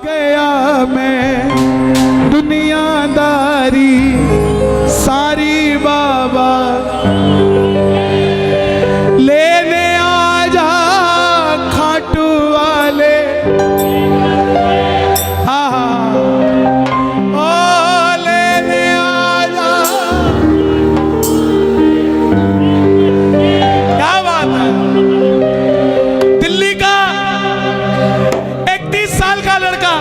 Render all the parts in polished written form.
गया मैं दुनियादारी सारी बाबा लेने आजा खाटू वाले। हाँ ओ लेने आजा। क्या बात है। दिल्ली का 31 साल का लड़का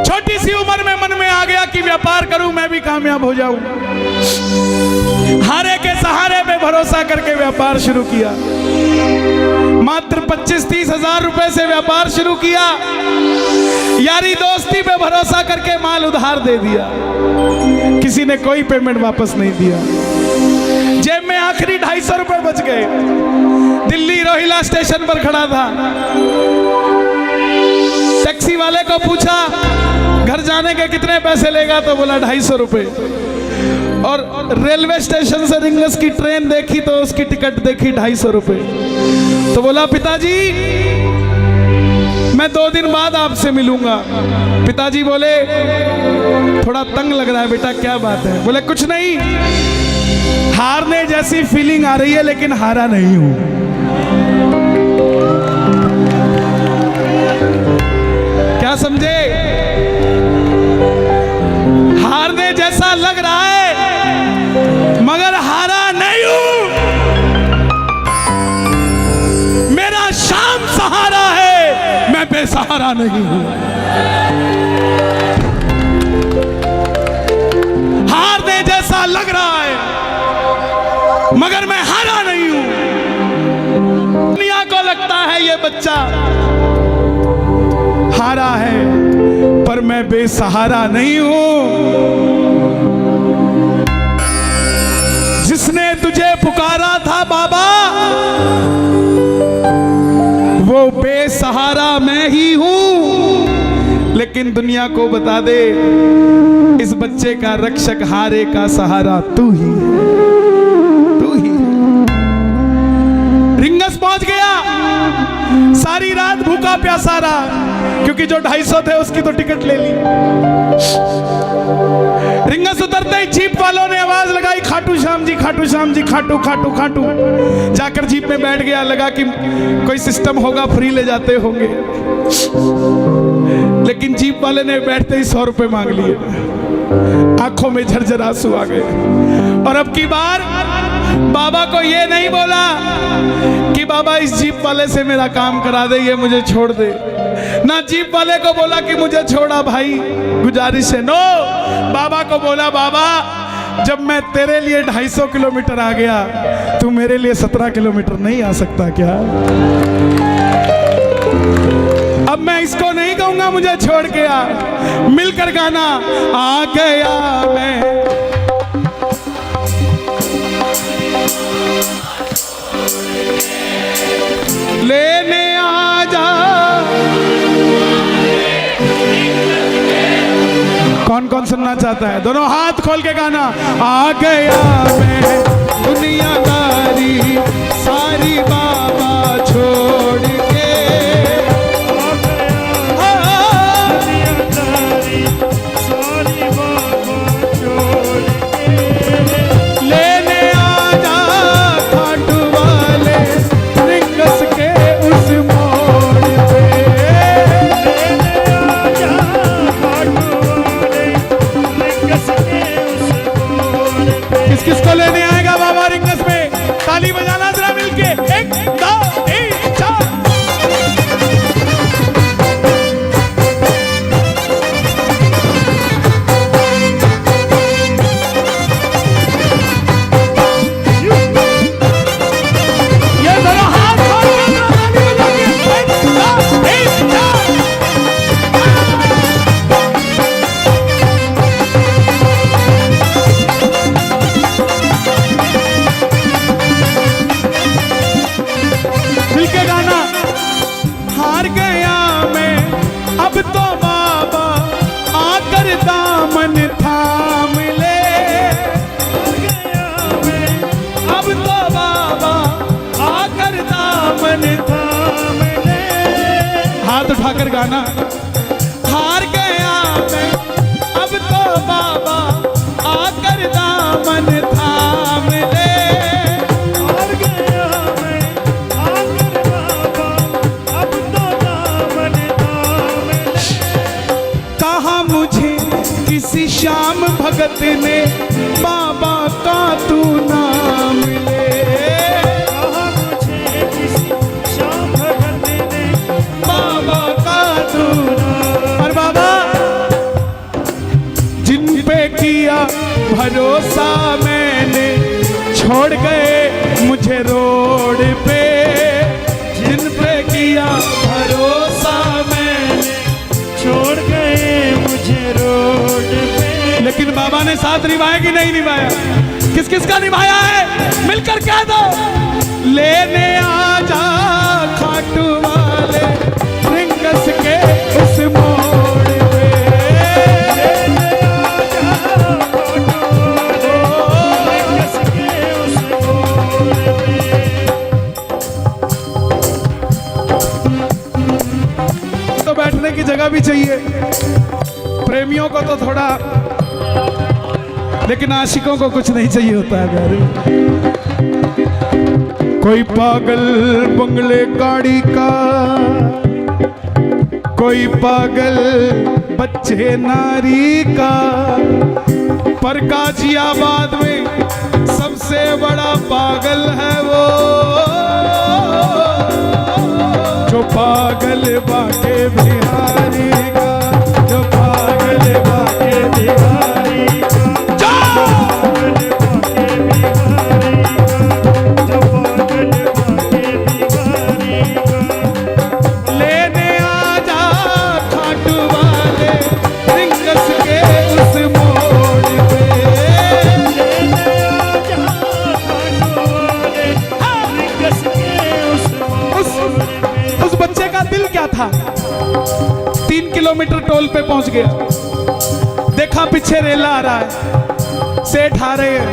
छोटी सी उम्र में मन में आ गया कि व्यापार करूं, मैं भी कामयाब हो जाऊं। हारे के सहारे पे भरोसा करके व्यापार शुरू किया। मात्र 25-30 हजार रुपए से व्यापार शुरू किया। यारी दोस्ती पे भरोसा करके माल उधार दे दिया। किसी ने कोई पेमेंट वापस नहीं दिया। जेब में आखिरी 250 रुपए बच गए। दिल्ली रोहिला स्टेशन पर खड़ा था। टैक्सी वाले को पूछा घर जाने के कितने पैसे लेगा, तो बोला 250 रुपए। और रेलवे स्टेशन से रिंगस की ट्रेन देखी तो उसकी टिकट देखी 250 रुपए। तो बोला पिताजी मैं 2 दिन बाद आपसे मिलूंगा। पिताजी बोले थोड़ा तंग लग रहा है बेटा, क्या बात है? बोले कुछ नहीं, हारने जैसी फीलिंग आ रही है लेकिन हारा नहीं हूं। क्या समझे? हारने जैसा लग रहा है मगर हारा नहीं हूं। मेरा शाम सहारा है, मैं बेसहारा नहीं हूं। हारने जैसा लग रहा है मगर मैं हारा नहीं हूं। दुनिया को लगता है ये बच्चा हारा है पर मैं बेसहारा नहीं हूं। जिसने तुझे पुकारा था बाबा वो बेसहारा मैं ही हूं। लेकिन दुनिया को बता दे इस बच्चे का रक्षक हारे का सहारा तू ही है, तू ही है। रिंगस पहुंच गया। सारी रात भूखा प्यासा रहा क्योंकि जो 250 थे उसकी तो टिकट ले ली। रिंगस उतरते ही जीप वालों ने आवाज लगाई खाटू श्याम जी, खाटू श्याम जी, खाटू खाटू खाटू। जाकर जीप में बैठ गया। लगा कि कोई सिस्टम होगा, फ्री ले जाते होंगे। लेकिन जीप वाले ने बैठते ही 100 रुपए मांग लिए। आंखों में झरझर आंसू आ गए। और अब की बार बाबा को ये नहीं बोला कि बाबा इस जीप वाले से मेरा काम करा दे, ये मुझे छोड़ दे। ना जीप वाले को बोला कि मुझे छोड़ा भाई, गुजारिश है। नो, बाबा को बोला बाबा जब मैं तेरे लिए 250 किलोमीटर आ गया, तू मेरे लिए 17 किलोमीटर नहीं आ सकता क्या? अब मैं इसको नहीं कहूंगा मुझे छोड़ के आ। मिलकर गाना आ गया मैं। लेने आजा। कौन कौन सुनना चाहता है? दोनों हाथ खोल के गाना। आ गया मैं दुनियादारी सारी बाबा छोड़ के। लेने आजा खाटू वाले रिंगस के उस मोड़ पे। लेने आजा खाटू वाले रिंगस के उस मोड़ पे। किस किस को लेने आएगा बाबा रिंगस में? ताली बजाना जरा मिलके। 1 2 3 4। हाथ उठाकर गाना। हार गया मैं अब तो बाबा आकर दामन थाम ले। हार गया मैं आकर बाबा अब तो दामन थाम ले। कहा मुझे किसी श्याम भगत ने बाबा का तू नाम ले। कहा मुझे किसी श्याम भगत ने बाबा का तू और बाबा जिन पे किया भरोसा मैंने छोड़ गए मुझे रोड पे। जिन पे किया भरोसा मैंने छोड़ गए मुझे रोड पे। लेकिन बाबा ने साथ निभाया कि नहीं निभाया? किस किस का निभाया है मिलकर कह दो। लेने आजा खाटू वाले रिंगस के उस मोड़ पे। लेने आजा खाटू वाले रिंगस के उस मोड़ पे। तो बैठने की जगह भी चाहिए प्रेमियों को तो थोड़ा, लेकिन आशिकों को कुछ नहीं चाहिए होता है प्यारे। कोई पागल बंगले गाड़ी का, कोई पागल बच्चे नारी का, पर गाजियाबाद में सबसे बड़ा पागल है वो जो पागल बाके बिहारी का, जो पागल बाके बिहारी का। लेने आजा खाटू वाले रिंगस के उस मोड़ पे। लेने आजा खाटू वाले रिंगस के उस मोड़ पे। उस बच्चे का दिल क्या था? 3 किलोमीटर टोल पे पहुंच गया, देखा पीछे रेला आ रहा है, सेठ आ रहे हैं,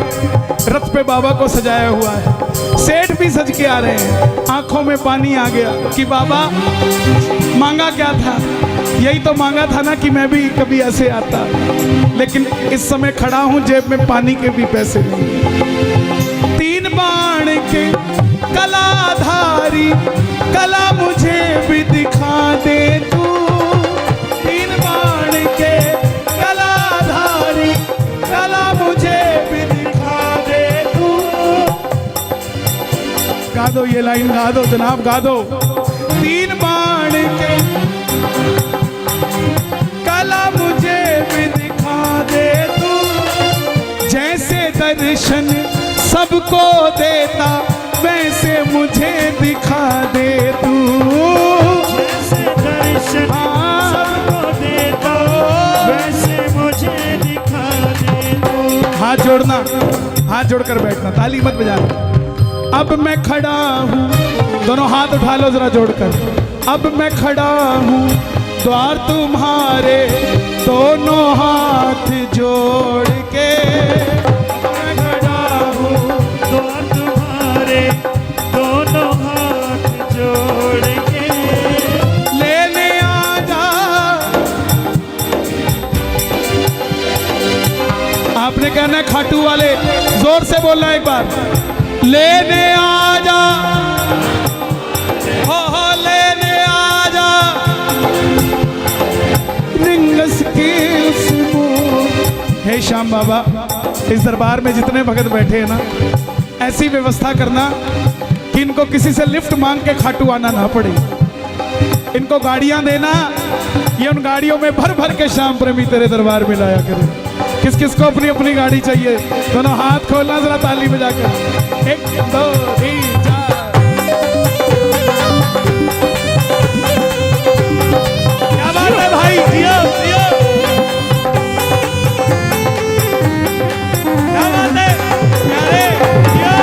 रथ पे बाबा को सजाया हुआ है, सेठ भी सज के आ रहे हैं। आंखों में पानी आ गया कि बाबा मांगा क्या था? यही तो मांगा था ना कि मैं भी कभी ऐसे आता, लेकिन इस समय खड़ा हूं जेब में पानी के भी पैसे नहीं। 3 बाण के कलाधारी कला मुझे भी दिखा दे तू। 3 बाण के कलाधारी कला मुझे भी दिखा दे तू। गा दो ये लाइन, गा दो जनाब, गा दो। 3 बाण के कला मुझे भी दिखा दे तू। जैसे दर्शन सबको देता वैसे मुझे दिखा दे तू। जैसे दर्शन सबको देता वैसे मुझे दिखा दे तू। हाथ जोड़ना, हाथ जोड़कर बैठना, ताली मत बजाना। अब मैं खड़ा हूँ, दोनों हाथ उठा लो जरा जोड़कर। अब मैं खड़ा हूँ द्वार तुम्हारे दोनों हाथ जोड़ के। मैं खड़ा हूँ द्वार तुम्हारे दोनों हाथ जोड़ के। लेने आजा। आपने कहना है खाटू वाले, जोर से बोलना एक बार। लेने आजा, हो लेने आजा रिंगस के उस मोड़। हे श्याम बाबा, इस दरबार में जितने भगत बैठे हैं ना, ऐसी व्यवस्था करना कि इनको किसी से लिफ्ट मांग के खाटू आना ना पड़े। इनको गाड़ियां देना, ये उन गाड़ियों में भर भर के श्याम प्रेमी तेरे दरबार में लाया करें। किस किस को अपनी अपनी गाड़ी चाहिए? दोनों हाथ खोलना जरा ताली बजाकर। 1 2 3 4। क्या बात है भाई, जियो जियो। क्या बात है प्यारे, जियो।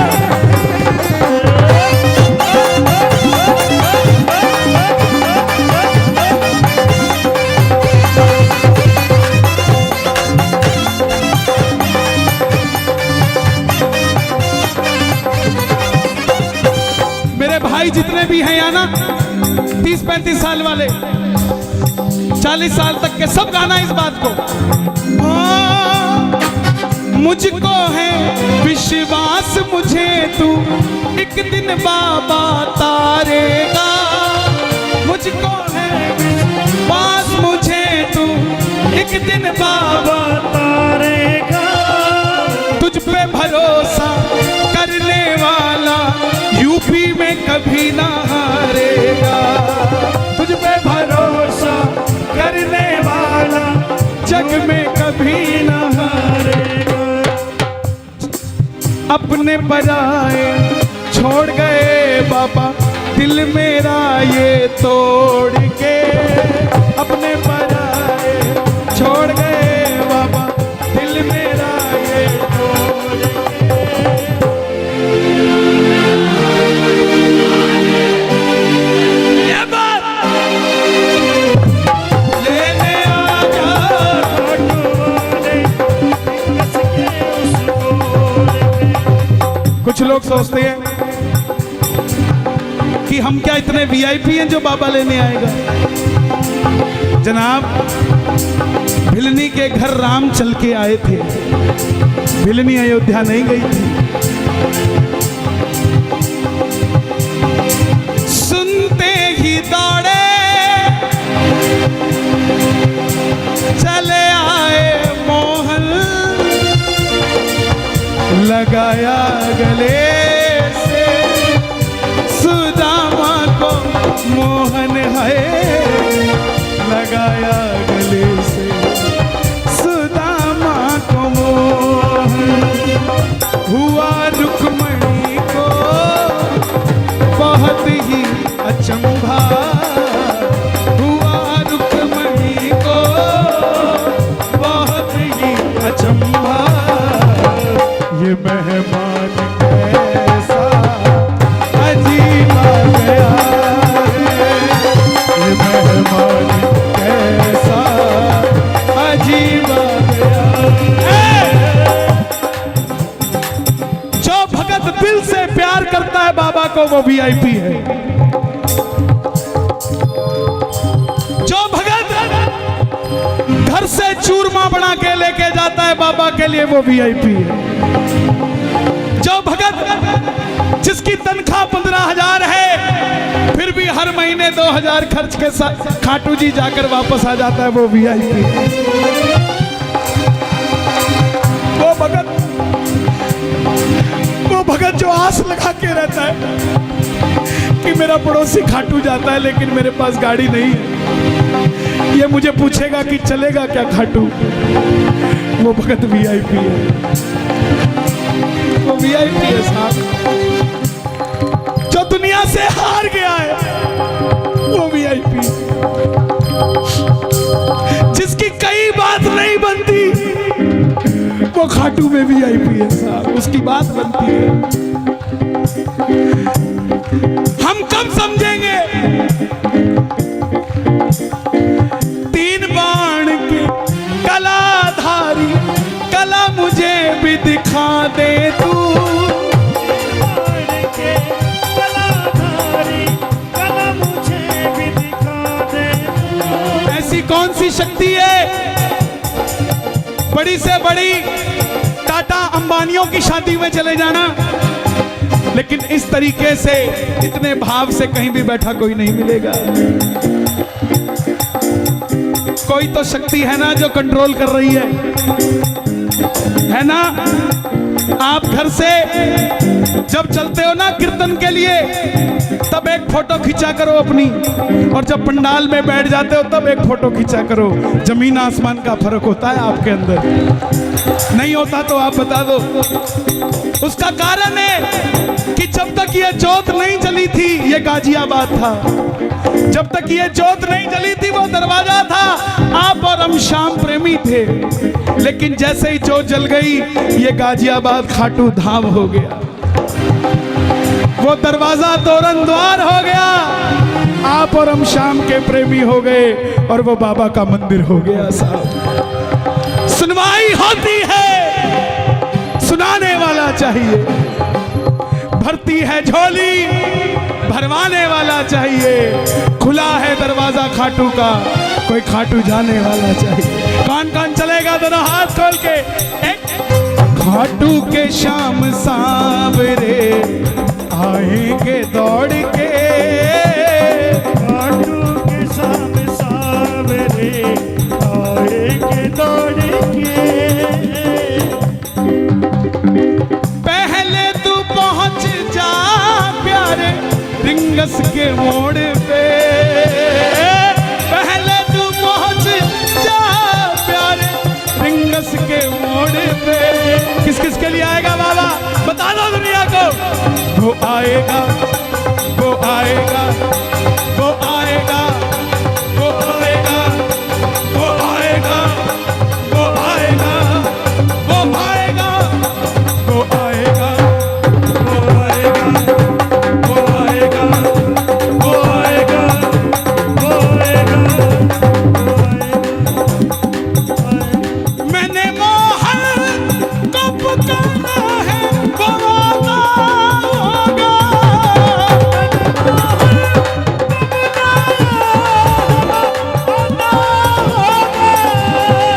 भाई जितने भी हैं यहाँ ना, 30-35 साल वाले, 40 साल तक के सब गाना इस बात को। मुझको है विश्वास मुझे तू एक दिन बाबा तारेगा, मुझको है विश्वास मुझे तू एक दिन बाबा तारेगा। तुझ पे भरोसा करने वाला यूपी में कभी ना हारेगा, तुझ पे भरोसा करने वाला जग में कभी ना हारेगा। अपने पराए छोड़ गए बाबा दिल मेरा ये तोड़ के, अपने पराए छोड़ गए बाबा दिल मेरा ये तोड़ कुछ लोग सोचते हैं कि हम क्या इतने वीआईपी हैं जो बाबा लेने आएगा। जनाब, भिलनी के घर राम चल के आए थे, भिलनी अयोध्या नहीं गई थी। सुनते ही दौड़े चले आए मोहन, लगाया गले से सुदामा को मोहन है, लगाया गले से सुदामा को मोहन। हुआ रुक्मणी को बहुत ही अचंभा, हुआ रुक्मणी को बहुत ही अचंभा। ये मेहमान कैसा अजीब आ गया है, ये मेहमान कैसा अजीब आ गया है। जो भगत दिल से प्यार करता है बाबा को वो वीआईपी है, जो भगत घर से चूरमा बना के लेके जाता है बाबा के लिए वो वीआईपी है। जो भगत जिसकी तनख्वाह 15,000 है फिर भी हर महीने 2,000 खर्च के साथ खाटू जी जाकर वापस आ जाता है वो वीआईपी है। वो भगत जो आस लगा के रहता है कि मेरा पड़ोसी खाटू जाता है लेकिन मेरे पास गाड़ी नहीं है, ये मुझे पूछेगा कि चलेगा क्या खाटू, वो भगत वीआईपी है, वो वीआईपी है साहब। जो दुनिया से हार गया है वो वीआईपी, जिसकी कई बात नहीं बनती वो खाटू में वीआईपी है साहब, उसकी बात बनती है। हम कब समझेंगे 3 बाण के कलाधारी कला मुझे भी दिखा दे तू, ऐसी कौन सी शक्ति है बड़ी से बड़ी टाटा अंबानियों की शादी में चले जाना, लेकिन इस तरीके से इतने भाव से कहीं भी बैठा कोई नहीं मिलेगा। कोई तो शक्ति है ना जो कंट्रोल कर रही है ना। आप घर से जब चलते हो ना कीर्तन के लिए तब एक फोटो खींचा करो अपनी, और जब पंडाल में बैठ जाते हो तब एक फोटो खींचा करो। जमीन आसमान का फर्क होता है आपके अंदर, नहीं होता तो आप बता दो। उसका कारण है कि जब तक ये जोत नहीं जली थी ये गाजियाबाद था, जब तक ये जोत नहीं जली थी वो दरवाजा था। आप और हम श्याम प्रेमी थे, लेकिन जैसे ही जोत जल गई ये गाजियाबाद खाटू धाम हो गया, वो दरवाजा तोरण द्वार हो गया। आप और हम श्याम के प्रेमी हो गए और वो बाबा का मंदिर हो गया साहब। सुनवाई होती है, सुनाने वाला चाहिए। भरती है झोली, भरवाने वाला चाहिए। खुला है दरवाजा खाटू का, कोई खाटू जाने वाला चाहिए। कौन कौन चलेगा दोनों हाथ खोल के? खाटू के शाम सांवरे आएंगे दौड़ के, खाटू के शाम सांवरे आएंगे दौड़ के। पहले तू पहुंच जा प्यारे रिंगस के मोड़ पे, पहले तू पहुंच जा प्यारे रिंगस के मोड़ पे। किस किस के लिए आएगा बाबा? बता दो दुनिया को। वो आएगा, वो आएगा, वो आएगा, वो आएगा, वो आएगा, वो आएगा, वो आएगा, वो आएगा, वो आएगा, वो आएगा, वो आएगा, वो आएगा, मैंने मोहन को पुकारा है, वो आता होगा।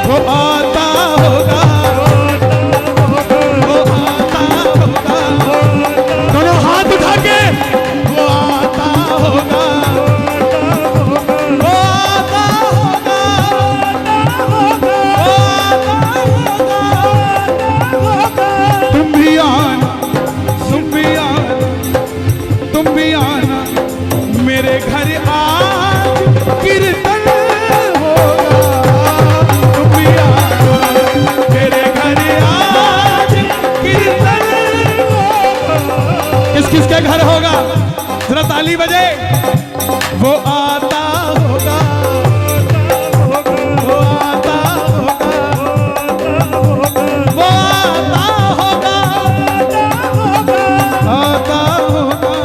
वो आता होगा, वो आता होगा। दोनों हाथ उठा के वो आता होगा, वो आता होगा, वो आता होगा। तुम भी आना, तुम भी आना, तुम भी आना मेरे घर आज कीर्तन होगा। तुम भी आना मेरे घर आज कीर्तन होगा। किस किस के घर होगा? जरा ताली बजे। वो आता होगा, वो आता होगा, वो आता होगा, आता होगा।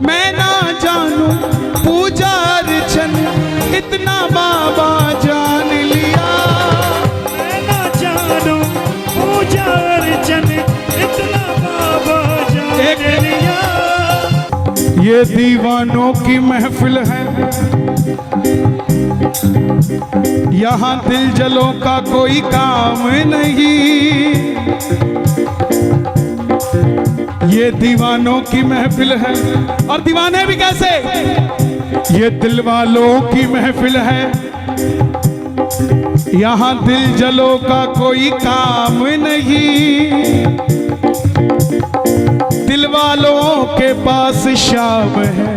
मैं ना जानू पूजा अर्चन, इतना बाबा जान लिया। मैं ना जानू पूजा अर्चन, इतना बाबा जान लिया। ये दीवानों की महफिल है, यहाँ दिल जलों का कोई काम नहीं। ये दीवानों की महफिल है, और दीवाने भी कैसे? ये दिल वालों की महफिल है, यहाँ दिल जलों का कोई काम नहीं। दिल वालों के पास शाम है,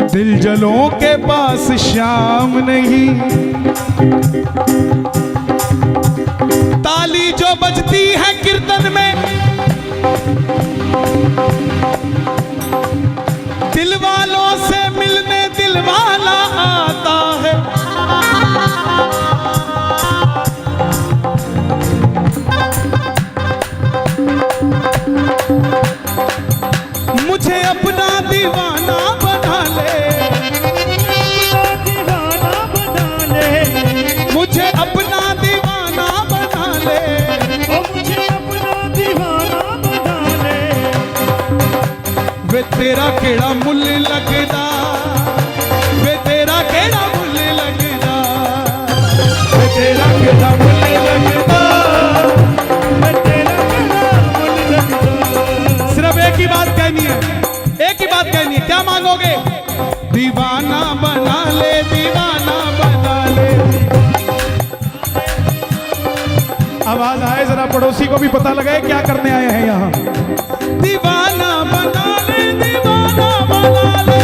दिल जलों के पास शाम नहीं। ताली जो बजती है कीर्तन में, दिल वालों से मिलने दिल वाला आता है। मुझे अपना दीवाना बना ले, दीवाना बना ले, मुझे अपना दीवाना बना ले। ओ मुझे अपना दीवाना बना ले। वे तेरा केड़ा मुल लगदा, वे तेरा केड़ा मुल लगदा, वे तेरा केड़ा मुल लगदा, मैं तेरा गला मुझ लगदा। सिर्फ एक ही बात कहनी है, एक ही बात कहनी है। क्या मांगोगे? दीवाना बना ले, दीवाना बना ले। आवाज आए जरा, पड़ोसी को भी पता लगे क्या करने आए हैं यहाँ। दीवाना बना ले, दीवाना बना ले।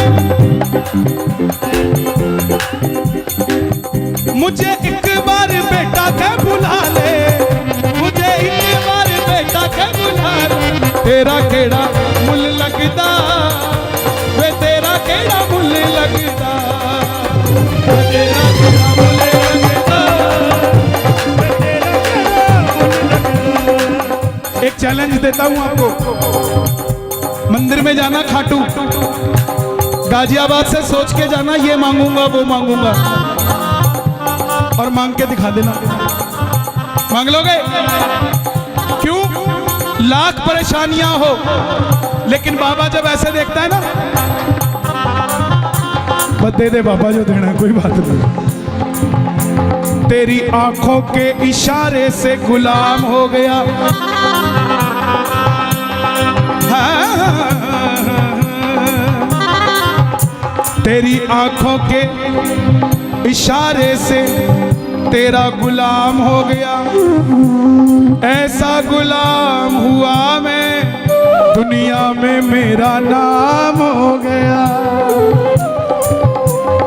मुझे एक बार बेटा के बुला ले, मुझे एक बार बेटा के बुला ले। तेरा केड़ा मुल लगदा, वे तेरा केड़ा मुल लगदा, वे तेरा केड़ा मुल लगदा। मैं तेरा गला मुझ लगदा। एक चैलेंज देता हूं आपको, मंदिर में जाना खाटू, गाजियाबाद से सोच के जाना ये मांगूंगा वो मांगूंगा, और मांग के दिखा देना। मांग लोगे? क्यों? लाख परेशानियां हो, लेकिन बाबा जब ऐसे देखता है ना, बस दे दे बाबा जो देना है, कोई बात नहीं। तेरी आंखों के इशारे से गुलाम हो गया, तेरी आंखों के इशारे से तेरा गुलाम हो गया, ऐसा गुलाम हुआ मैं दुनिया में मेरा नाम हो गया।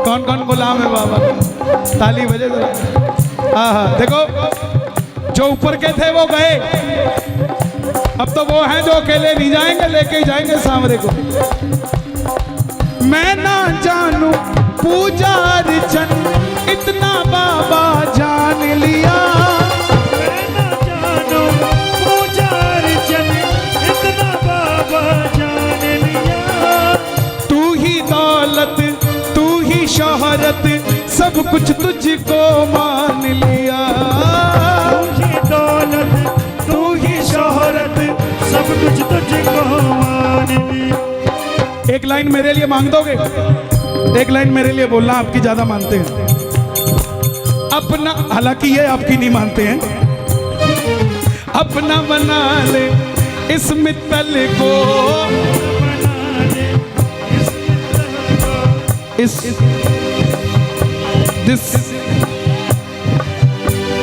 कौन कौन गुलाम है बाबा? ताली बजे जरा। हाँ, देखो जो ऊपर के थे वो गए, अब तो वो हैं जो अकेले नहीं जाएंगे, लेके ही जाएंगे सांवरे को। मैं ना जानू पूजा अर्चन इतना बाबा जान लिया, मैं ना जानू पूजा अर्चन इतना बाबा जान लिया। तू ही दौलत तू ही शोहरत सब कुछ तुझको मान लिया, तू ही दौलत तू ही शोहरत सब कुछ तुझको मान लिया। एक लाइन मेरे लिए मांग दोगे? एक लाइन मेरे लिए बोलना, आपकी ज्यादा मानते हैं अपना, हालांकि ये आपकी नहीं मानते हैं। अपना बना ले इस मित्तल को, इस दिस,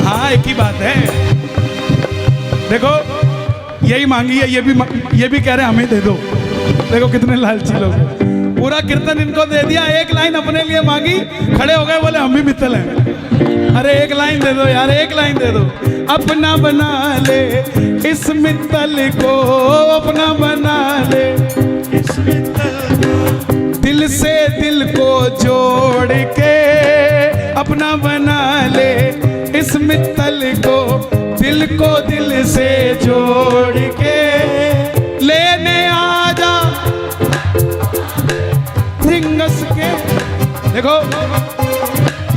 हाँ एक ही बात है। देखो यही मांगी है, ये भी कह रहे हैं हमें दे दो। देखो कितने लालची लोग, पूरा कीर्तन इनको दे दिया, एक लाइन अपने लिए मांगी, खड़े हो गए, बोले हम भी मित्तल हैं। अरे एक लाइन दे दो यार, एक लाइन दे दो। अपना बना ले इस मित्तल को, अपना बना ले इस मित्तल को, दिल से दिल को जोड़ के, अपना बना ले इस मित्तल को, दिल को दिल से जोड़ के लेने आजा रिंगस के। देखो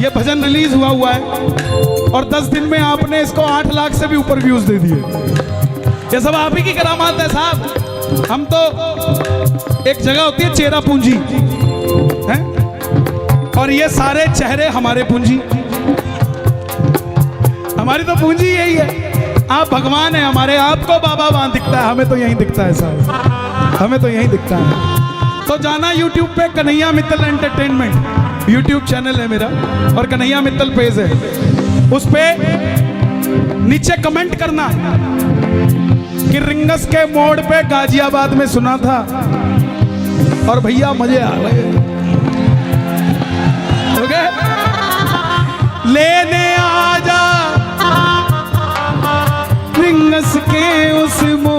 ये भजन रिलीज हुआ है और 10 दिन में आपने इसको 8 लाख से भी ऊपर व्यूज दे दिए। ये सब आप ही की करामात है साहब। हम तो एक जगह होती है चेहरा पूंजी है, और ये सारे चेहरे हमारे पूंजी, हमारी तो पूंजी यही है। आप भगवान है हमारे, आपको बाबा वहां दिखता है, हमें तो यहीं दिखता है साहब, हमें तो यहीं दिखता है। तो जाना YouTube पे Kanhaiya Mittal entertainment YouTube channel है मेरा, और कन्हैया मित्तल पेज है, उस पे नीचे कमेंट करना कि रिंगस के मोड़ पे गाजियाबाद में सुना था और भैया मजे आ गए। ओके, लेने आजा रिंगस के उस मोड़